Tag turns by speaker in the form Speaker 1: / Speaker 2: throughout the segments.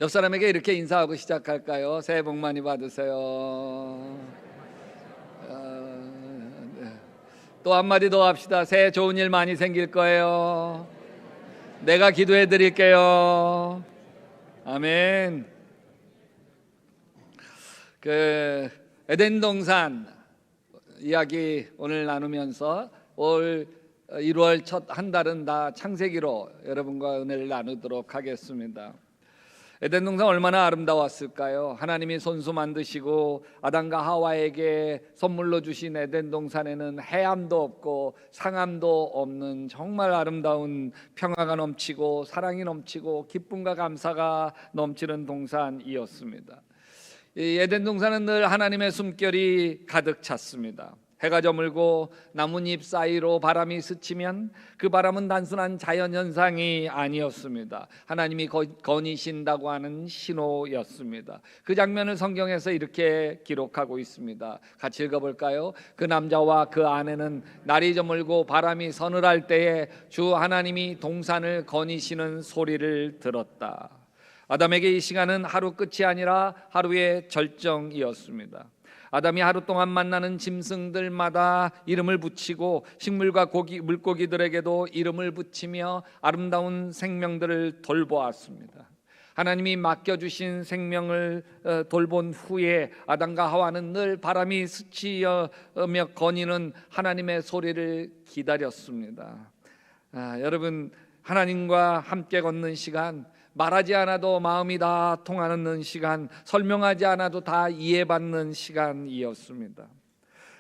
Speaker 1: 옆 사람에게 이렇게 인사하고 시작할까요? 새해 복 많이 받으세요. 네. 또 한마디 더 합시다. 새해 좋은 일 많이 생길 거예요. 내가 기도해 드릴게요. 아멘. 에덴 동산 이야기 오늘 나누면서 올 1월 첫 한 달은 다 창세기로 여러분과 은혜를 나누도록 하겠습니다. 에덴 동산 얼마나 아름다웠을까요? 하나님이 손수 만드시고 아담과 하와에게 선물로 주신 에덴 동산에는 해함도 없고 상함도 없는 정말 아름다운 평화가 넘치고 사랑이 넘치고 기쁨과 감사가 넘치는 동산이었습니다. 이 에덴 동산은 늘 하나님의 숨결이 가득 찼습니다. 해가 저물고 나뭇잎 사이로 바람이 스치면 그 바람은 단순한 자연현상이 아니었습니다. 하나님이 거니신다고 하는 신호였습니다. 그 장면을 성경에서 이렇게 기록하고 있습니다. 같이 읽어볼까요? 그 남자와 그 아내는 날이 저물고 바람이 서늘할 때에 주 하나님이 동산을 거니시는 소리를 들었다. 아담에게 이 시간은 하루 끝이 아니라 하루의 절정이었습니다. 아담이 하루 동안 만나는 짐승들마다 이름을 붙이고 식물과 물고기들에게도 이름을 붙이며 아름다운 생명들을 돌보았습니다. 하나님이 맡겨주신 생명을 돌본 후에 아담과 하와는 늘 바람이 스치며 거니는 하나님의 소리를 기다렸습니다. 여러분, 하나님과 함께 걷는 시간, 말하지 않아도 마음이 다 통하는 시간, 설명하지 않아도 다 이해받는 시간이었습니다.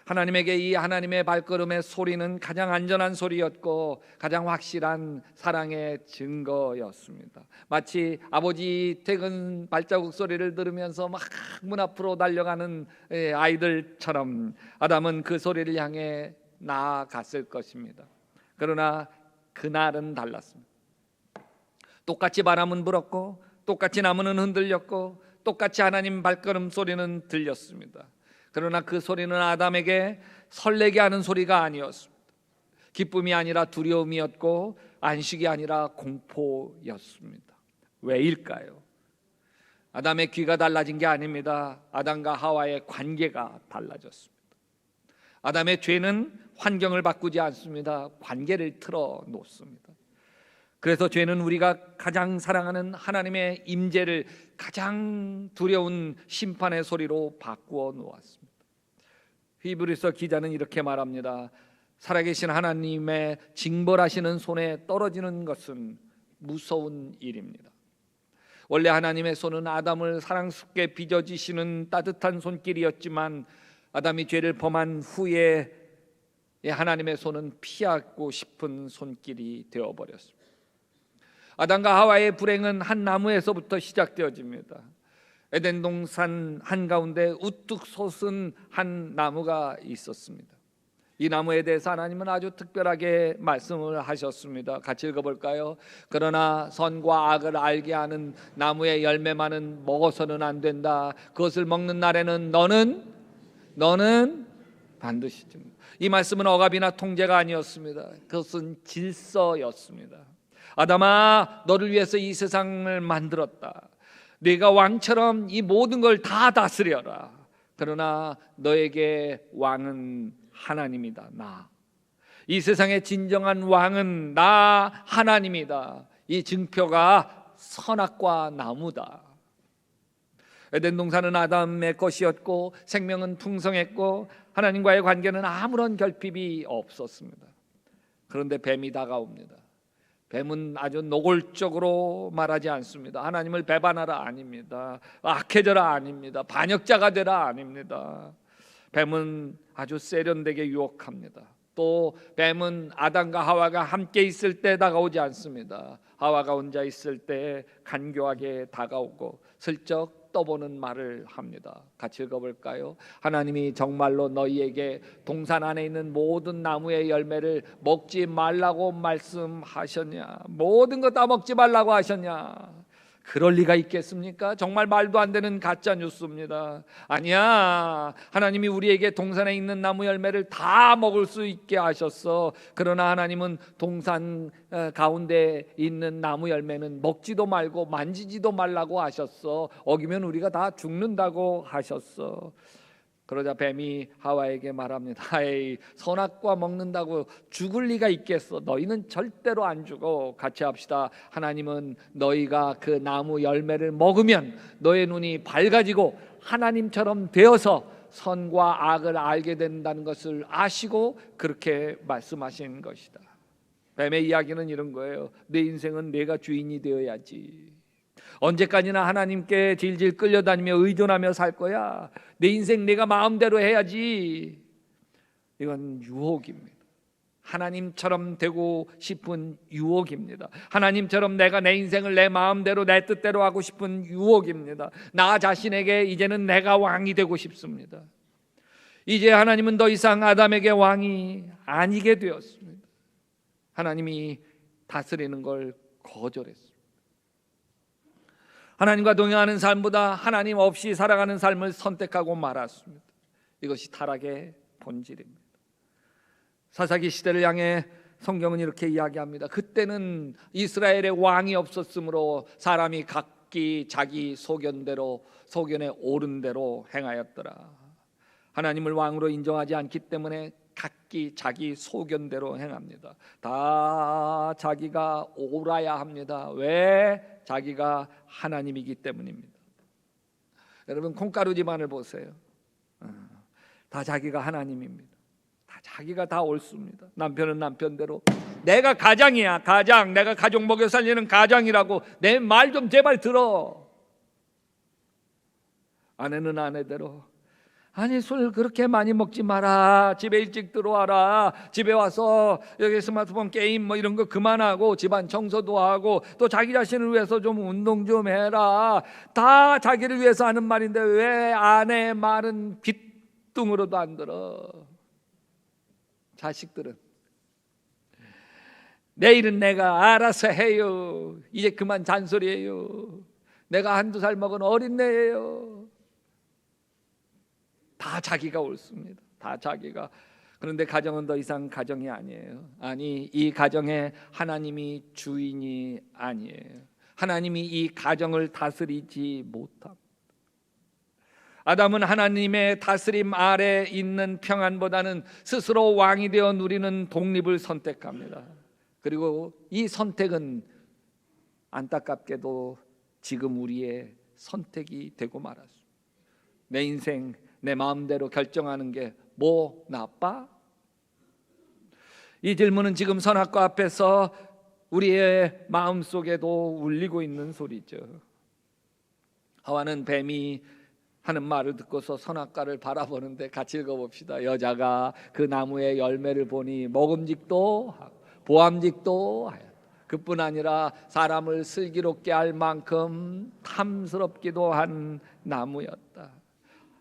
Speaker 1: 하나님에게 이 하나님의 발걸음의 소리는 가장 안전한 소리였고 가장 확실한 사랑의 증거였습니다. 마치 아버지 퇴근 발자국 소리를 들으면서 막 문 앞으로 달려가는 아이들처럼 아담은 그 소리를 향해 나아갔을 것입니다. 그러나 그날은 달랐습니다. 똑같이 바람은 불었고 똑같이 나무는 흔들렸고 똑같이 하나님 발걸음 소리는 들렸습니다. 그러나 그 소리는 아담에게 설레게 하는 소리가 아니었습니다. 기쁨이 아니라 두려움이었고 안식이 아니라 공포였습니다. 왜일까요? 아담의 귀가 달라진 게 아닙니다. 아담과 하와의 관계가 달라졌습니다. 아담의 죄는 환경을 바꾸지 않습니다. 관계를 틀어 놓습니다. 그래서 죄는 우리가 가장 사랑하는 하나님의 임재를 가장 두려운 심판의 소리로 바꾸어 놓았습니다. 히브리서 기자는 이렇게 말합니다. 살아계신 하나님의 징벌하시는 손에 떨어지는 것은 무서운 일입니다. 원래 하나님의 손은 아담을 사랑스럽게 빚어지시는 따뜻한 손길이었지만 아담이 죄를 범한 후에 하나님의 손은 피하고 싶은 손길이 되어버렸습니다. 아담과 하와의 불행은 한 나무에서부터 시작되어집니다. 에덴 동산 한가운데 우뚝 솟은 한 나무가 있었습니다. 이 나무에 대해서 하나님은 아주 특별하게 말씀을 하셨습니다. 같이 읽어볼까요? 그러나 선과 악을 알게 하는 나무의 열매만은 먹어서는 안 된다. 그것을 먹는 날에는 너는 반드시 죽는다. 이 말씀은 억압이나 통제가 아니었습니다. 그것은 질서였습니다. 아담아, 너를 위해서 이 세상을 만들었다. 네가 왕처럼 이 모든 걸 다 다스려라. 그러나 너에게 왕은 하나님이다. 나. 이 세상의 진정한 왕은 나 하나님이다. 이 증표가 선악과 나무다. 에덴 동산은 아담의 것이었고 생명은 풍성했고 하나님과의 관계는 아무런 결핍이 없었습니다. 그런데 뱀이 다가옵니다. 뱀은 아주 노골적으로 말하지 않습니다. 하나님을 배반하라 아닙니다. 악해져라 아닙니다. 반역자가 되라 아닙니다. 뱀은 아주 세련되게 유혹합니다. 또 뱀은 아담과 하와가 함께 있을 때 다가오지 않습니다. 하와가 혼자 있을 때 간교하게 다가오고 슬쩍 떠보는 말을 합니다. 같이 읽어볼까요? 하나님이 정말로 너희에게 동산 안에 있는 모든 나무의 열매를 먹지 말라고 말씀하셨냐? 모든 거 다 먹지 말라고 하셨냐? 그럴 리가 있겠습니까? 정말 말도 안 되는 가짜 뉴스입니다. 아니야, 하나님이 우리에게 동산에 있는 나무 열매를 다 먹을 수 있게 하셨어. 그러나 하나님은 동산 가운데 있는 나무 열매는 먹지도 말고 만지지도 말라고 하셨어. 어기면 우리가 다 죽는다고 하셨어. 그러자 뱀이 하와에게 말합니다. 에이, 선악과 먹는다고 죽을 리가 있겠어. 너희는 절대로 안 죽어. 같이 합시다. 하나님은 너희가 그 나무 열매를 먹으면 너의 눈이 밝아지고 하나님처럼 되어서 선과 악을 알게 된다는 것을 아시고 그렇게 말씀하신 것이다. 뱀의 이야기는 이런 거예요. 내 인생은 내가 주인이 되어야지. 언제까지나 하나님께 질질 끌려다니며 의존하며 살 거야? 내 인생 내가 마음대로 해야지. 이건 유혹입니다. 하나님처럼 되고 싶은 유혹입니다. 하나님처럼 내가 내 인생을 내 마음대로 내 뜻대로 하고 싶은 유혹입니다. 나 자신에게 이제는 내가 왕이 되고 싶습니다. 이제 하나님은 더 이상 아담에게 왕이 아니게 되었습니다. 하나님이 다스리는 걸 거절했습니다. 하나님과 동행하는 삶보다 하나님 없이 살아가는 삶을 선택하고 말았습니다. 이것이 타락의 본질입니다. 사사기 시대를 향해 성경은 이렇게 이야기합니다. 그때는 이스라엘에 왕이 없었으므로 사람이 각기 자기 소견에 옳은 대로 행하였더라. 하나님을 왕으로 인정하지 않기 때문에 각기 자기 소견대로 행합니다. 다 자기가 옳아야 합니다. 왜? 자기가 하나님이기 때문입니다. 여러분, 콩가루 집안을 보세요. 다 자기가 하나님입니다. 다 자기가 다 옳습니다. 남편은 남편대로 내가 가장이야, 가장. 내가 가족 먹여 살리는 가장이라고 내 말 좀 제발 들어. 아내는 아내대로 아니, 술 그렇게 많이 먹지 마라. 집에 일찍 들어와라. 집에 와서 여기 스마트폰 게임 뭐 이런 거 그만하고 집안 청소도 하고 또 자기 자신을 위해서 좀 운동 좀 해라. 다 자기를 위해서 하는 말인데 왜 아내의 말은 귓등으로도 안 들어? 자식들은 내일은 내가 알아서 해요. 이제 그만 잔소리해요. 내가 한두 살 먹은 어린애예요. 다 자기가 옳습니다. 다 자기가. 그런데 가정은 더 이상 가정이 아니에요. 아니, 이 가정에 하나님이 주인이 아니에요. 하나님이 이 가정을 다스리지 못합니다. 아담은 하나님의 다스림 아래 있는 평안보다는 스스로 왕이 되어 누리는 독립을 선택합니다. 그리고 이 선택은 안타깝게도 지금 우리의 선택이 되고 말았습니다. 내 인생 내 마음대로 결정하는 게 뭐 나빠? 이 질문은 지금 선악과 앞에서 우리의 마음속에도 울리고 있는 소리죠. 하와는 뱀이 하는 말을 듣고서 선악과를 바라보는데 같이 읽어봅시다. 여자가 그 나무의 열매를 보니 먹음직도 하고 보암직도 하였다. 그뿐 아니라 사람을 슬기롭게 할 만큼 탐스럽기도 한 나무였다.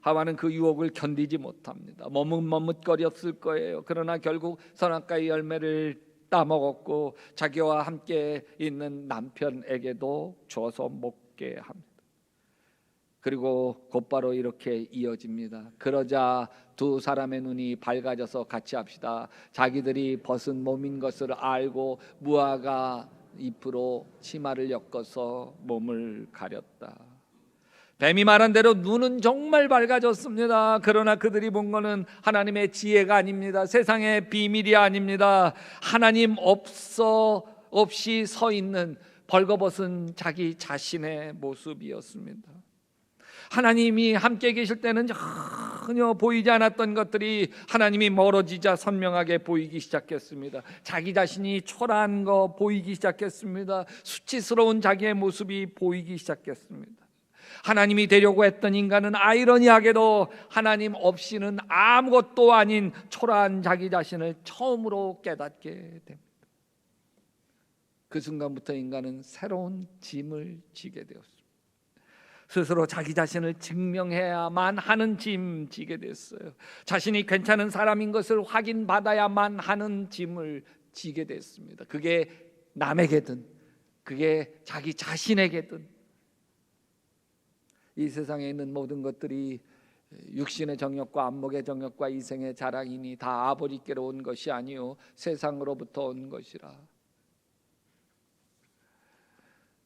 Speaker 1: 하와는 그 유혹을 견디지 못합니다. 머뭇머뭇거렸을 거예요. 그러나 결국 선악과의 열매를 따먹었고 자기와 함께 있는 남편에게도 줘서 먹게 합니다. 그리고 곧바로 이렇게 이어집니다. 그러자 두 사람의 눈이 밝아져서 같이 합시다. 자기들이 벗은 몸인 것을 알고 무화과 잎으로 치마를 엮어서 몸을 가렸다. 뱀이 말한 대로 눈은 정말 밝아졌습니다. 그러나 그들이 본 것은 하나님의 지혜가 아닙니다. 세상의 비밀이 아닙니다. 하나님 없이 서 있는 벌거벗은 자기 자신의 모습이었습니다. 하나님이 함께 계실 때는 전혀 보이지 않았던 것들이 하나님이 멀어지자 선명하게 보이기 시작했습니다. 자기 자신이 초라한 거 보이기 시작했습니다. 수치스러운 자기의 모습이 보이기 시작했습니다. 하나님이 되려고 했던 인간은 아이러니하게도 하나님 없이는 아무것도 아닌 초라한 자기 자신을 처음으로 깨닫게 됩니다. 그 순간부터 인간은 새로운 짐을 지게 되었습니다. 스스로 자기 자신을 증명해야만 하는 짐 지게 됐어요. 자신이 괜찮은 사람인 것을 확인받아야만 하는 짐을 지게 됐습니다. 그게 남에게든 그게 자기 자신에게든 이 세상에 있는 모든 것들이 육신의 정욕과 안목의 정욕과 이생의 자랑이니 다 아버지께로 온 것이 아니요 세상으로부터 온 것이라.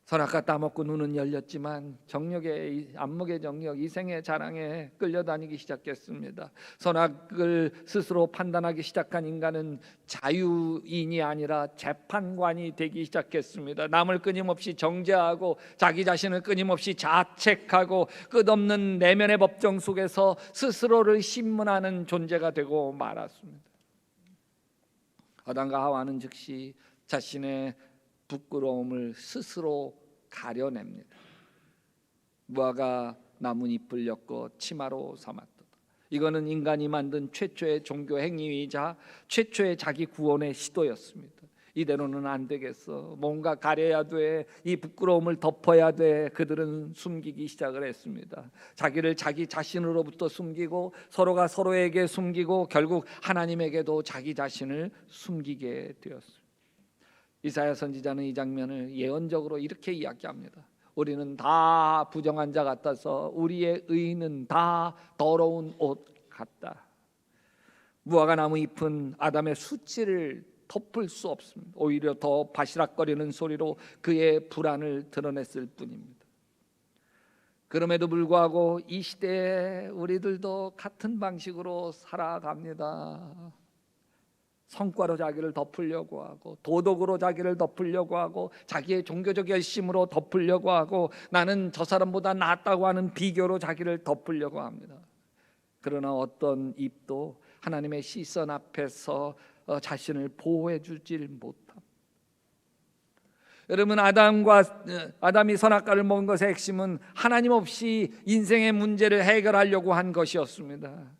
Speaker 1: 선악과 따먹고 눈은 열렸지만 정욕의 안목의 정욕, 이생의 자랑에 끌려다니기 시작했습니다. 선악을 스스로 판단하기 시작한 인간은 자유인이 아니라 재판관이 되기 시작했습니다. 남을 끊임없이 정죄하고 자기 자신을 끊임없이 자책하고 끝없는 내면의 법정 속에서 스스로를 신문하는 존재가 되고 말았습니다. 아담과 하와는 즉시 자신의 부끄러움을 스스로 가려냅니다. 무화과 나뭇잎을 엮어 치마로 삼았다. 이거는 인간이 만든 최초의 종교 행위이자 최초의 자기 구원의 시도였습니다. 이대로는 안 되겠어. 뭔가 가려야 돼. 이 부끄러움을 덮어야 돼. 그들은 숨기기 시작을 했습니다. 자기를 자기 자신으로부터 숨기고 서로가 서로에게 숨기고 결국 하나님에게도 자기 자신을 숨기게 되었습니다. 이사야 선지자는 이 장면을 예언적으로 이렇게 이야기합니다. 우리는 다 부정한 자 같아서 우리의 의는 다 더러운 옷 같다. 무화과 나무 잎은 아담의 수치를 덮을 수 없습니다. 오히려 더 바시락거리는 소리로 그의 불안을 드러냈을 뿐입니다. 그럼에도 불구하고 이 시대에 우리들도 같은 방식으로 살아갑니다. 성과로 자기를 덮으려고 하고 도덕으로 자기를 덮으려고 하고 자기의 종교적 열심으로 덮으려고 하고 나는 저 사람보다 낫다고 하는 비교로 자기를 덮으려고 합니다. 그러나 어떤 입도 하나님의 시선 앞에서 자신을 보호해 주질 못합니다. 여러분, 아담이 선악과를 먹은 것의 핵심은 하나님 없이 인생의 문제를 해결하려고 한 것이었습니다.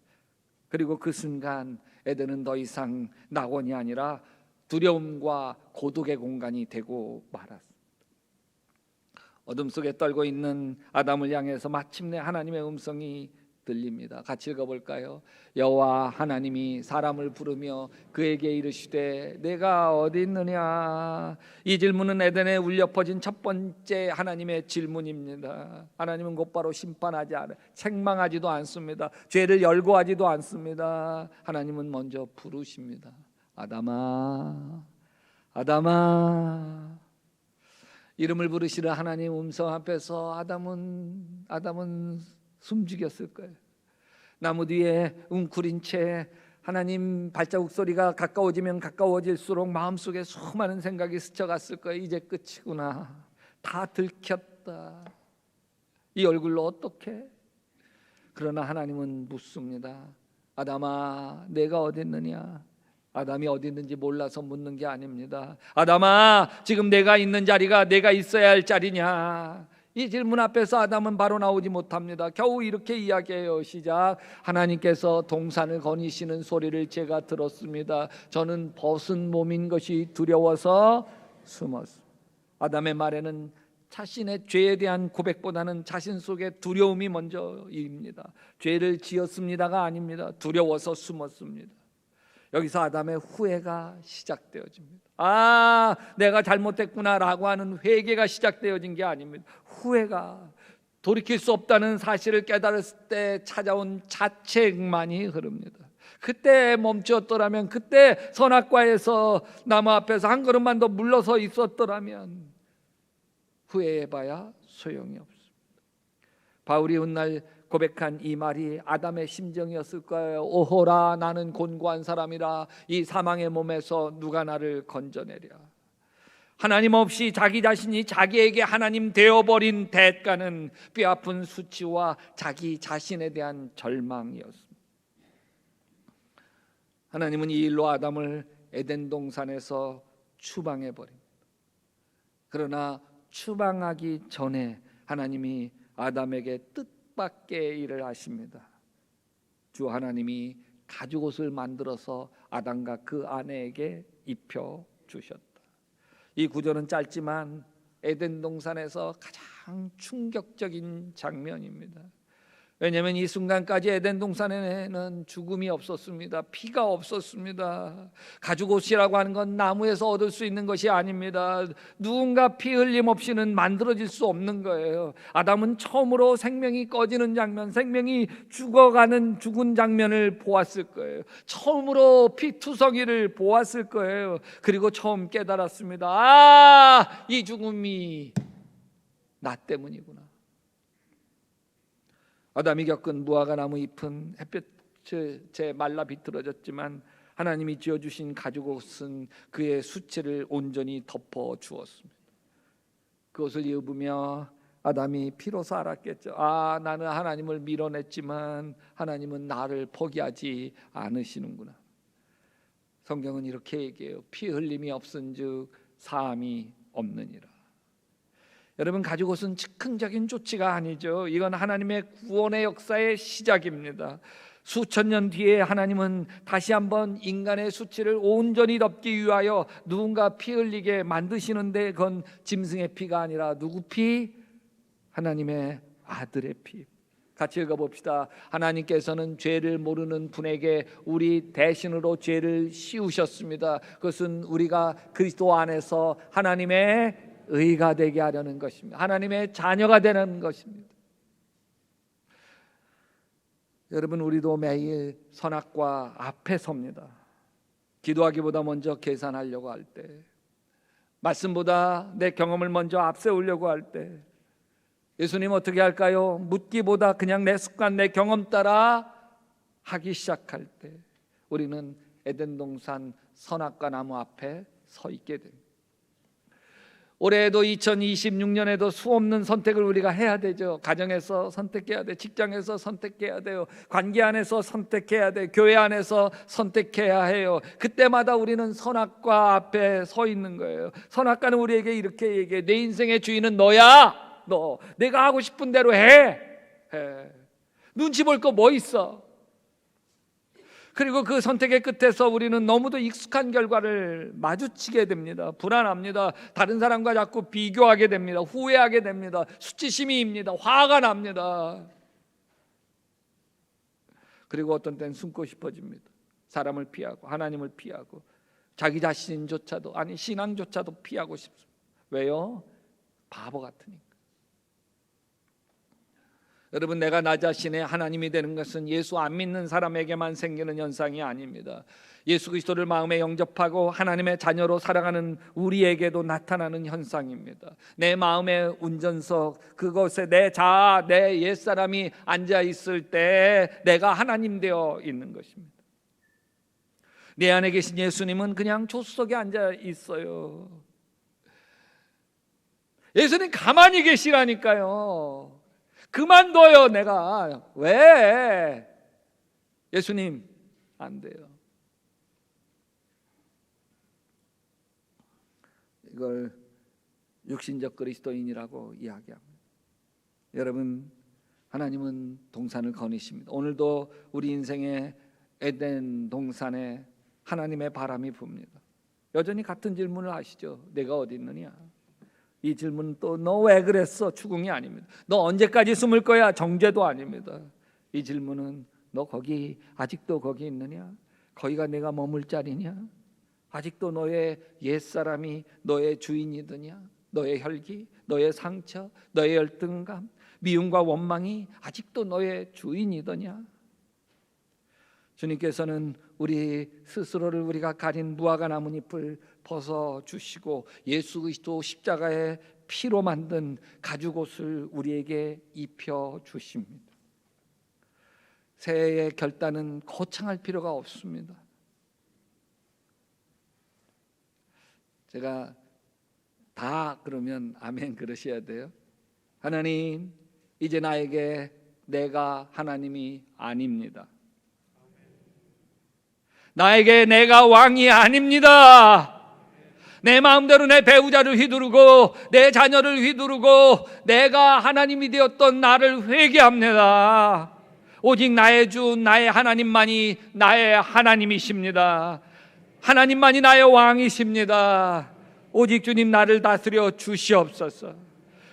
Speaker 1: 그리고 그 순간 에덴은 더 이상 낙원이 아니라 두려움과 고독의 공간이 되고 말았습니다. 어둠 속에 떨고 있는 아담을 향해서 마침내 하나님의 음성이 들립니다. 같이 읽어볼까요? 여호와 하나님이 사람을 부르며 그에게 이르시되 내가 어디 있느냐. 이 질문은 에덴에 울려 퍼진 첫 번째 하나님의 질문입니다. 하나님은 곧바로 심판하지 않아요. 책망하지도 않습니다. 죄를 열거하지도 않습니다. 하나님은 먼저 부르십니다. 아담아, 아담아. 이름을 부르시는 하나님 음성 앞에서 아담은 숨죽였을 거예요. 나무 뒤에 웅크린 채 하나님 발자국 소리가 가까워지면 가까워질수록 마음속에 수많은 생각이 스쳐갔을 거예요. 이제 끝이구나. 다 들켰다. 이 얼굴로 어떻게? 그러나 하나님은 묻습니다. 아담아, 내가 어디 있느냐? 아담이 어디 있는지 몰라서 묻는 게 아닙니다. 아담아, 지금 내가 있는 자리가 내가 있어야 할 자리냐? 이 질문 앞에서 아담은 바로 나오지 못합니다. 겨우 이렇게 이야기해요. 시작. 하나님께서 동산을 거니시는 소리를 제가 들었습니다. 저는 벗은 몸인 것이 두려워서 숨었습니다. 아담의 말에는 자신의 죄에 대한 고백보다는 자신 속에 두려움이 먼저입니다. 죄를 지었습니다가 아닙니다. 두려워서 숨었습니다. 여기서 아담의 후회가 시작되어집니다. 아, 내가 잘못했구나라고 하는 회개가 시작되어진 게 아닙니다. 후회가, 돌이킬 수 없다는 사실을 깨달았을 때 찾아온 자책만이 흐릅니다. 그때 멈추었더라면, 그때 선악과에서 나무 앞에서 한 걸음만 더 물러서 있었더라면 후회해봐야 소용이 없습니다. 바울이 훗날 고백한 이 말이 아담의 심정이었을 거예요. 오호라, 나는 곤고한 사람이라. 이 사망의 몸에서 누가 나를 건져내랴. 하나님 없이 자기 자신이 자기에게 하나님 되어버린 대가는 뼈아픈 수치와 자기 자신에 대한 절망이었습니다. 하나님은 이 일로 아담을 에덴 동산에서 추방해버립니다. 그러나 추방하기 전에 하나님이 아담에게 뜻밖의 일을 하십니다. 주 하나님이 가죽옷을 만들어서 아담과 그 아내에게 입혀 주셨다. 이 구절은 짧지만 에덴 동산에서 가장 충격적인 장면입니다. 왜냐하면 이 순간까지 에덴 동산에는 죽음이 없었습니다. 피가 없었습니다. 가죽옷이라고 하는 건 나무에서 얻을 수 있는 것이 아닙니다. 누군가 피 흘림 없이는 만들어질 수 없는 거예요. 아담은 처음으로 생명이 꺼지는 장면, 생명이 죽은 장면을 보았을 거예요. 처음으로 피투성이를 보았을 거예요. 그리고 처음 깨달았습니다. 이 죽음이 나 때문이구나. 아담이 겪은 무화과 나무 잎은 햇볕에 말라 비틀어졌지만 하나님이 지어주신 가죽옷은 그의 수치를 온전히 덮어 주었습니다. 그것을 입으며 아담이 비로소 알았겠죠. 나는 하나님을 밀어냈지만 하나님은 나를 포기하지 않으시는구나. 성경은 이렇게 얘기해요. 피 흘림이 없은즉 사함이 없느니라. 여러분, 가죽옷은 즉흥적인 조치가 아니죠. 이건 하나님의 구원의 역사의 시작입니다. 수천 년 뒤에 하나님은 다시 한번 인간의 수치를 온전히 덮기 위하여 누군가 피 흘리게 만드시는데 그건 짐승의 피가 아니라 누구 피? 하나님의 아들의 피. 같이 읽어봅시다. 하나님께서는 죄를 모르는 분에게 우리 대신으로 죄를 씌우셨습니다. 그것은 우리가 그리스도 안에서 하나님의 의가 되게 하려는 것입니다. 하나님의 자녀가 되는 것입니다. 여러분, 우리도 매일 선악과 앞에 섭니다. 기도하기보다 먼저 계산하려고 할 때, 말씀보다 내 경험을 먼저 앞세우려고 할 때, 예수님 어떻게 할까요? 묻기보다 그냥 내 습관, 내 경험 따라 하기 시작할 때 우리는 에덴 동산 선악과 나무 앞에 서 있게 됩니다. 올해에도 2026년에도 수없는 선택을 우리가 해야 되죠. 가정에서 선택해야 돼, 직장에서 선택해야 돼요, 관계 안에서 선택해야 돼, 교회 안에서 선택해야 해요. 그때마다 우리는 선악과 앞에 서 있는 거예요. 선악과는 우리에게 이렇게 얘기해. 내 인생의 주인은 너야. 너 내가 하고 싶은 대로 해. 눈치 볼 거 뭐 있어? 그리고 그 선택의 끝에서 우리는 너무도 익숙한 결과를 마주치게 됩니다. 불안합니다. 다른 사람과 자꾸 비교하게 됩니다. 후회하게 됩니다. 수치심이입니다. 화가 납니다. 그리고 어떤 때는 숨고 싶어집니다. 사람을 피하고 하나님을 피하고 자기 자신조차도, 아니 신앙조차도 피하고 싶습니다. 왜요? 바보 같으니까. 여러분, 내가 나 자신의 하나님이 되는 것은 예수 안 믿는 사람에게만 생기는 현상이 아닙니다. 예수 그리스도를 마음에 영접하고 하나님의 자녀로 살아가는 우리에게도 나타나는 현상입니다. 내 마음의 운전석, 그곳에 내 자아, 내 옛사람이 앉아 있을 때 내가 하나님 되어 있는 것입니다. 내 안에 계신 예수님은 그냥 조수석에 앉아 있어요. 예수님 가만히 계시라니까요. 그만둬요. 내가 왜? 예수님 안 돼요. 이걸 육신적 그리스도인이라고 이야기합니다. 여러분, 하나님은 동산을 거니십니다. 오늘도 우리 인생의 에덴 동산에 하나님의 바람이 붑니다. 여전히 같은 질문을 하시죠. 내가 어디 있느냐? 이 질문은 또 너 왜 그랬어? 추궁이 아닙니다. 너 언제까지 숨을 거야? 정죄도 아닙니다. 이 질문은 너 거기 아직도 거기 있느냐? 거기가 내가 머물 자리냐? 아직도 너의 옛사람이 너의 주인이더냐? 너의 혈기, 너의 상처, 너의 열등감, 미움과 원망이 아직도 너의 주인이더냐? 주님께서는 우리 스스로를 우리가 가린 무화과 나뭇잎을 벗어주시고 예수 그리스도 십자가의 피로 만든 가죽옷을 우리에게 입혀주십니다. 새해의 결단은 거창할 필요가 없습니다. 제가 다 그러면 아멘 그러셔야 돼요. 하나님, 이제 나에게 내가 하나님이 아닙니다. 나에게 내가 왕이 아닙니다. 내 마음대로 내 배우자를 휘두르고 내 자녀를 휘두르고 내가 하나님이 되었던 나를 회개합니다. 오직 나의 주 나의 하나님만이 나의 하나님이십니다. 하나님만이 나의 왕이십니다. 오직 주님 나를 다스려 주시옵소서.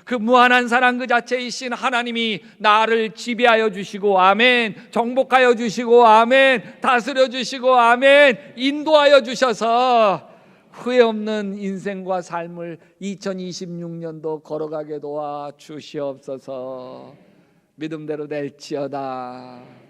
Speaker 1: 그 무한한 사랑 그 자체이신 하나님이 나를 지배하여 주시고 아멘, 정복하여 주시고 아멘, 다스려 주시고 아멘, 인도하여 주셔서 후회 없는 인생과 삶을 2026년도 걸어가게 도와 주시옵소서. 믿음대로 될지어다.